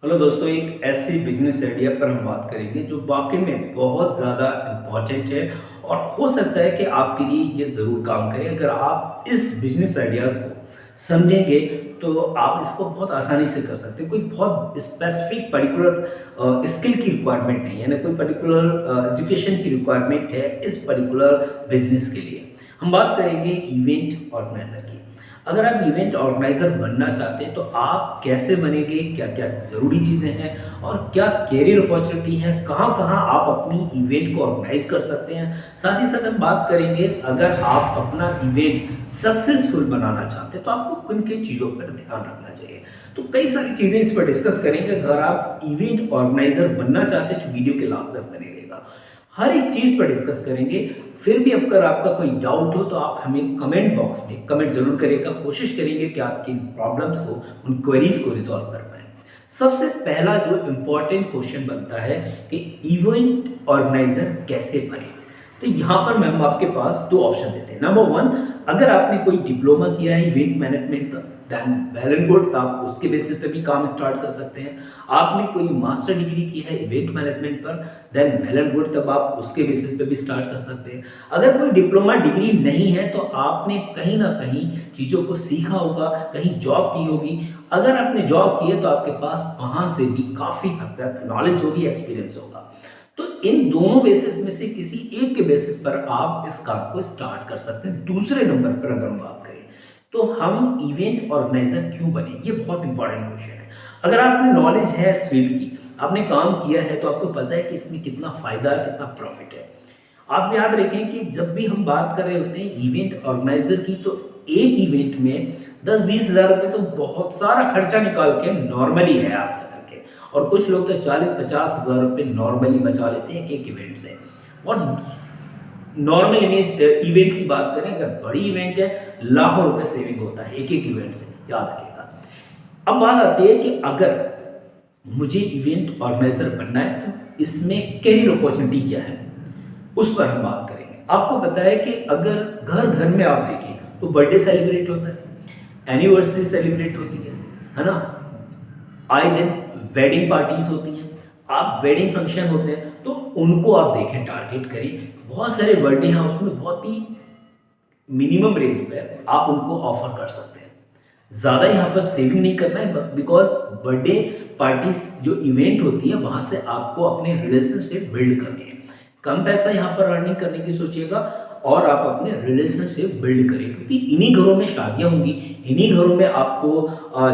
Hello दोस्तों, एक ऐसी बिजनेस आइडिया पर हम बात करेंगे जो वाकई में बहुत ज़्यादा इम्पॉर्टेंट है और हो सकता है कि आपके लिए ये ज़रूर काम करे। अगर आप इस बिजनेस आइडियाज़ को समझेंगे तो आप इसको बहुत आसानी से कर सकते हैं। कोई बहुत स्पेसिफिक पर्टिकुलर स्किल की रिक्वायरमेंट नहीं है ना, कोई पर्टिकुलर एजुकेशन की रिक्वायरमेंट है इस पर्टिकुलर बिजनेस के लिए। हम बात करेंगे इवेंट ऑर्गेनाइजर की। अगर आप इवेंट ऑर्गेनाइजर बनना चाहते हैं तो आप कैसे बनेंगे, क्या क्या ज़रूरी चीज़ें हैं और क्या कैरियर अपॉर्चुनिटी है, कहाँ कहाँ आप अपनी इवेंट को ऑर्गेनाइज कर सकते हैं। साथ ही साथ हम बात करेंगे अगर आप अपना इवेंट सक्सेसफुल बनाना चाहते हैं तो आपको किन किन चीज़ों पर ध्यान रखना चाहिए। तो कई सारी चीज़ें इस पर डिस्कस करेंगे। अगर आप इवेंट ऑर्गेनाइजर बनना चाहते हैं तो वीडियो के लास्ट तक बने रहेगा, हर एक चीज़ पर डिस्कस करेंगे। फिर भी अगर आपका कोई डाउट हो तो आप हमें कमेंट बॉक्स में कमेंट जरूर करिएगा। कोशिश करेंगे कि आपकी प्रॉब्लम्स को, उन क्वेरीज को रिजॉल्व कर पाए। सबसे पहला जो इम्पोर्टेंट क्वेश्चन बनता है कि इवेंट ऑर्गेनाइजर कैसे बने। तो यहाँ पर मैम आपके पास दो ऑप्शन देते हैं। नंबर वन, अगर आपने कोई डिप्लोमा किया है इवेंट मैनेजमेंट का, देन वेल एंड गुड, तो आप उसके बेसिस पे भी काम स्टार्ट कर सकते हैं। आपने कोई मास्टर डिग्री की है इवेंट मैनेजमेंट पर, देन वेल एंड गुड, तब आप उसके बेसिस पे भी स्टार्ट कर सकते हैं। अगर कोई डिप्लोमा डिग्री नहीं है तो आपने कहीं ना कहीं चीज़ों को सीखा होगा, कहीं जॉब की होगी। अगर आपने जॉब की है तो आपके पास वहाँ से भी काफ़ी हद तक नॉलेज होगी, एक्सपीरियंस होगा। तो इन दोनों बेसिस में से किसी एक के बेसिस पर आप इस काम को स्टार्ट कर सकते हैं। दूसरे नंबर पर अगर हम बात करें तो हम इवेंट ऑर्गेनाइजर क्यों बने, ये बहुत इंपॉर्टेंट क्वेश्चन है। अगर आपने नॉलेज है इस फील्ड की, आपने काम किया है, तो आपको पता है कि इसमें कितना फायदा है, कितना प्रॉफिट है। आप याद रखें कि जब भी हम बात कर रहे होते हैं इवेंट ऑर्गेनाइजर की, तो एक इवेंट में 10-20 हज़ार रुपये तो बहुत सारा खर्चा निकाल के नॉर्मली है, आप याद रखें। और कुछ लोग तो 40-50 हज़ार रुपये नॉर्मली बचा लेते हैं एक इवेंट से। और नॉर्मल इवेंट की बात करें, अगर बड़ी इवेंट है, लाखों रुपए सेविंग होता है एक एक इवेंट से, याद रखिएगा। अब बात आती है कि अगर मुझे इवेंट ऑर्गेनाइजर बनना है तो इसमें कैरियर अपॉर्चुनिटी क्या है, उस पर हम बात करेंगे। आपको पता है कि अगर घर घर में आप देखें तो बर्थडे सेलिब्रेट होता है, एनिवर्सरी सेलिब्रेट होती है ना, आए दिन वेडिंग पार्टीज होती हैं, आप वेडिंग फंक्शन होते हैं, तो उनको आप देखें, टारगेट करें। बहुत सारे बर्थडे हैं, उसमें बहुत ही मिनिमम रेंज पर आप उनको ऑफर कर सकते हैं। ज़्यादा यहाँ पर सेविंग नहीं करना है, बिकॉज बर्थडे पार्टीज जो इवेंट होती है वहाँ से आपको अपने रिलेशनशिप बिल्ड करनी है। कम पैसा यहाँ पर अर्निंग करने की सोचिएगा और आप अपने रिलेशनशिप बिल्ड करें, क्योंकि इन्हीं घरों में शादियाँ होंगी, इन्हीं घरों में आपको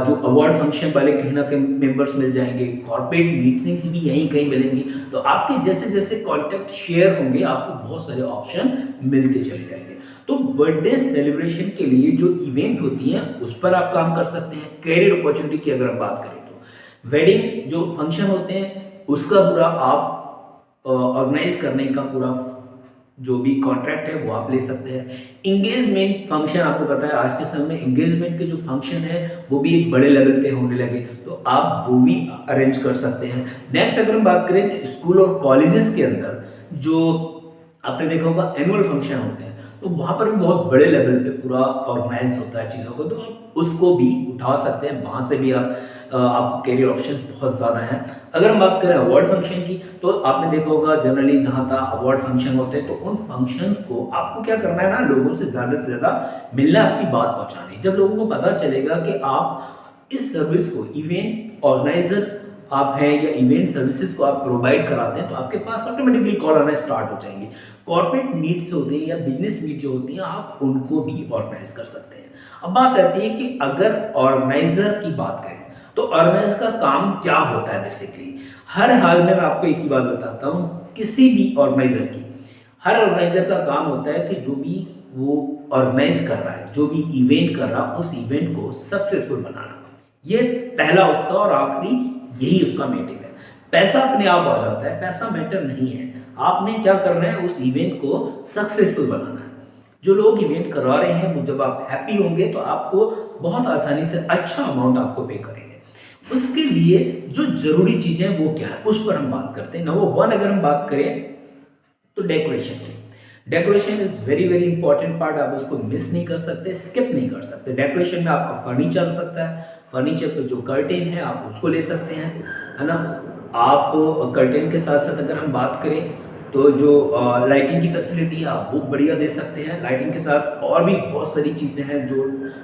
जो अवार्ड फंक्शन वाले कहीं ना कहीं मेंबर्स मिल जाएंगे, कॉर्पोरेट मीटिंग्स भी यहीं कहीं मिलेंगी। तो आपके जैसे जैसे कॉन्टैक्ट शेयर होंगे, आपको बहुत सारे ऑप्शन मिलते चले जाएंगे। तो बर्थडे सेलिब्रेशन के लिए जो इवेंट होती हैं उस पर आप काम कर सकते हैं। कैरियर अपॉर्चुनिटी की अगर हम बात करें तो वेडिंग जो फंक्शन होते हैं उसका पूरा आप ऑर्गेनाइज करने का पूरा जो भी कॉन्ट्रैक्ट है वो आप ले सकते हैं। इंगेजमेंट फंक्शन, आपको पता है आज के समय में इंगेजमेंट के जो फंक्शन है वो भी एक बड़े लेवल पे होने लगे, तो आप वो भी अरेंज कर सकते हैं। नेक्स्ट अगर हम बात करें तो स्कूल और कॉलेजेस के अंदर जो आपने देखा होगा एनुअल फंक्शन होते हैं, तो वहाँ पर भी बहुत बड़े लेवल पे पूरा ऑर्गेनाइज होता है चीज़ों को, तो आप उसको भी उठा सकते हैं। वहाँ से भी आपको कैरियर ऑप्शन बहुत ज़्यादा हैं। अगर हम बात करें अवार्ड फंक्शन की, तो आपने देखा होगा जनरली जहाँ तक अवार्ड फंक्शन होते हैं, तो उन फंक्शन को आपको क्या करना है ना, लोगों से ज़्यादा मिलना, अपनी बात पहुँचानी। जब लोगों को पता चलेगा कि आप इस सर्विस को, इवेंट ऑर्गेनाइजर आप हैं या इवेंट सर्विसेज को आप प्रोवाइड कराते हैं, तो आपके पास ऑटोमेटिकली कॉल आना स्टार्ट हो जाएंगे। कॉर्पोरेट मीट्स होते हैं या बिजनेस मीट जो होती हैं, आप उनको भी ऑर्गेनाइज कर सकते हैं। अब बात आती है कि अगर ऑर्गेनाइजर की बात करें तो ऑर्गेनाइजर का काम क्या होता है। बेसिकली हर हाल में मैं आपको एक ही बात बताता हूँ, किसी भी ऑर्गेनाइजर की, हर ऑर्गेनाइजर का काम होता है कि जो भी वो ऑर्गेनाइज कर रहा है, जो भी इवेंट कर रहा है, उस इवेंट को सक्सेसफुल बनाना। ये पहला उसका और आखिरी यही उसका मोटिव है। पैसा अपने आप आ जाता है, पैसा मैटर नहीं है। आपने क्या करना है, उस इवेंट को सक्सेसफुल बनाना है। जो लोग इवेंट करवा रहे हैं वो जब आप हैप्पी होंगे तो आपको बहुत आसानी से अच्छा अमाउंट आपको पे करेंगे। उसके लिए जो जरूरी चीजें वो क्या है, उस पर हम बात करते हैं। नंबर वन अगर हम बात करें तो डेकोरेशन की। Decoration is very very important part, आप उसको मिस नहीं कर सकते, स्किप नहीं कर सकते। डेकोरेशन में आपका फर्नीचर आ सकता है, फर्नीचर पे जो कर्टेन है आप उसको ले सकते हैं, है ना। आप कर्टेन के साथ साथ अगर हम बात करें तो जो लाइटिंग की फैसिलिटी है आप वो बढ़िया दे सकते हैं। लाइटिंग के साथ और भी बहुत सारी चीज़ें हैं जो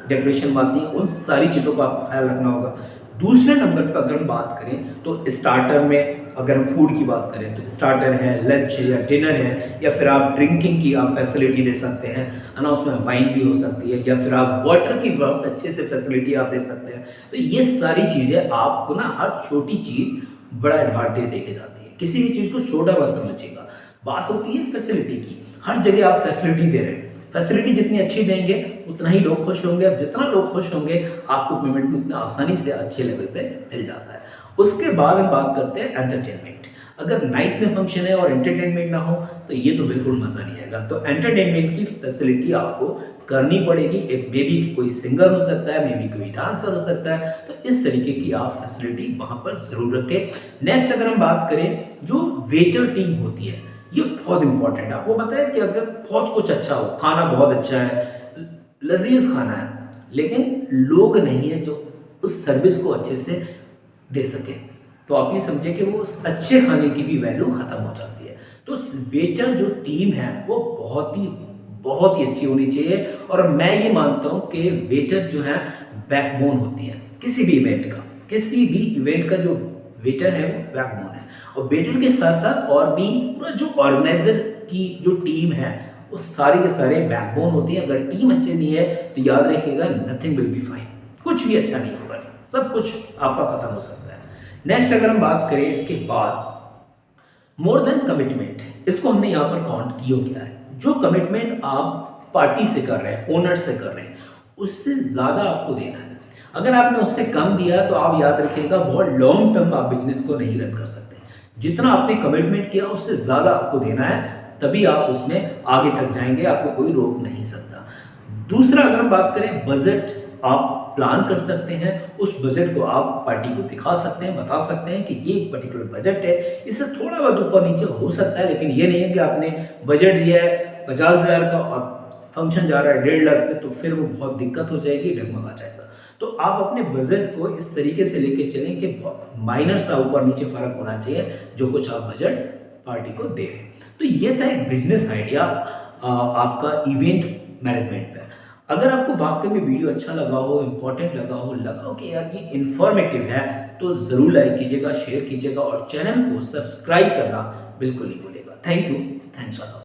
डेकोरेशन में आती हैं, उन सारी चीज़ों का आपको ख्याल रखना होगा। दूसरे नंबर पर अगर हम बात करें तो स्टार्टर में अगर हम फूड की बात करें तो स्टार्टर है, लंच है या डिनर है, या फिर आप ड्रिंकिंग की आप फैसिलिटी दे सकते हैं, है ना। उसमें वाइन भी हो सकती है, या फिर आप वाटर की बहुत अच्छे से फैसिलिटी आप दे सकते हैं। तो ये सारी चीज़ें आपको ना हर छोटी चीज़ बड़ा एडवांटेज देके जाती है। किसी भी चीज़ को छोटा मत समझिएगा, बात होती है फैसिलिटी की। हर जगह आप फैसिलिटी दे रहे हैं, फैसिलिटी जितनी अच्छी देंगे उतना ही लोग खुश होंगे, अब जितना लोग खुश होंगे आपको पेमेंट भी उतना आसानी से अच्छे लेवल पे मिल जाता है। उसके बाद हम बात करते हैं एंटरटेनमेंट। अगर नाइट में फंक्शन है और एंटरटेनमेंट ना हो तो ये तो बिल्कुल मज़ा नहीं आएगा। तो एंटरटेनमेंट की फैसिलिटी आपको करनी पड़ेगी। एक मे बी कोई सिंगर हो सकता है, मे बी कोई डांसर हो सकता है, तो इस तरीके की आप फैसिलिटी वहाँ पर ज़रूर रखें। नेक्स्ट अगर हम बात करें जो वेटर टीम होती है, ये बहुत इंपॉर्टेंट है। आपको पता है कि अगर बहुत कुछ अच्छा हो, खाना बहुत अच्छा है, लजीज खाना है, लेकिन लोग नहीं है जो उस सर्विस को अच्छे से दे सके, तो आप ये समझे कि वो उस अच्छे खाने की भी वैल्यू खत्म हो जाती है। तो वेटर जो टीम है वो बहुत ही अच्छी होनी चाहिए। और मैं ये मानता हूँ कि वेटर जो है बैकबोन होती है किसी भी इवेंट का, किसी भी इवेंट का जो वेटर है वो बैकबोन है। और वेटर के साथ साथ और भी पूरा जो ऑर्गेनाइजर की जो टीम है वो सारे के सारे बैकबोन होती है। अगर टीम अच्छी नहीं है तो याद रखिएगा नथिंग विल बी फाइन, कुछ भी अच्छा नहीं होगा, सब कुछ आपका खत्म हो सकता है। नेक्स्ट अगर हम बात करें इसके बाद मोर देन कमिटमेंट, इसको हमने यहाँ पर काउंट किया गया है। जो कमिटमेंट आप पार्टी से कर रहे हैं, ओनर से कर रहे हैं, उससे ज़्यादा आपको देना है। अगर आपने उससे कम दिया तो आप याद रखिएगा बहुत लॉन्ग टर्म आप बिजनेस को नहीं रन कर सकते। जितना आपने कमिटमेंट किया उससे ज़्यादा आपको देना है, तभी आप उसमें आगे तक जाएंगे, आपको कोई रोक नहीं सकता। दूसरा अगर हम बात करें बजट, आप प्लान कर सकते हैं, उस बजट को आप पार्टी को दिखा सकते हैं, बता सकते हैं कि ये एक पर्टिकुलर बजट है, इससे थोड़ा बहुत ऊपर नीचे हो सकता है, लेकिन ये नहीं है कि आपने बजट दिया है 50,000 का और फंक्शन जा रहा है 1.5 लाख पे, तो फिर वो बहुत दिक्कत हो जाएगी, डगमगा जाएगा। तो आप अपने बजट को इस तरीके से लेके चलें कि माइनर सा ऊपर नीचे फर्क होना चाहिए जो कुछ आप बजट पार्टी को दे रहे हैं। तो ये था एक बिजनेस आइडिया आपका इवेंट मैनेजमेंट पे। अगर आपको वाकई में वीडियो अच्छा लगा हो, इंपॉर्टेंट लगा हो कि यार ये इंफॉर्मेटिव है, तो ज़रूर लाइक कीजिएगा, शेयर कीजिएगा और चैनल को सब्सक्राइब करना बिल्कुल नहीं भूलिएगा। Thank you, thanks a lot.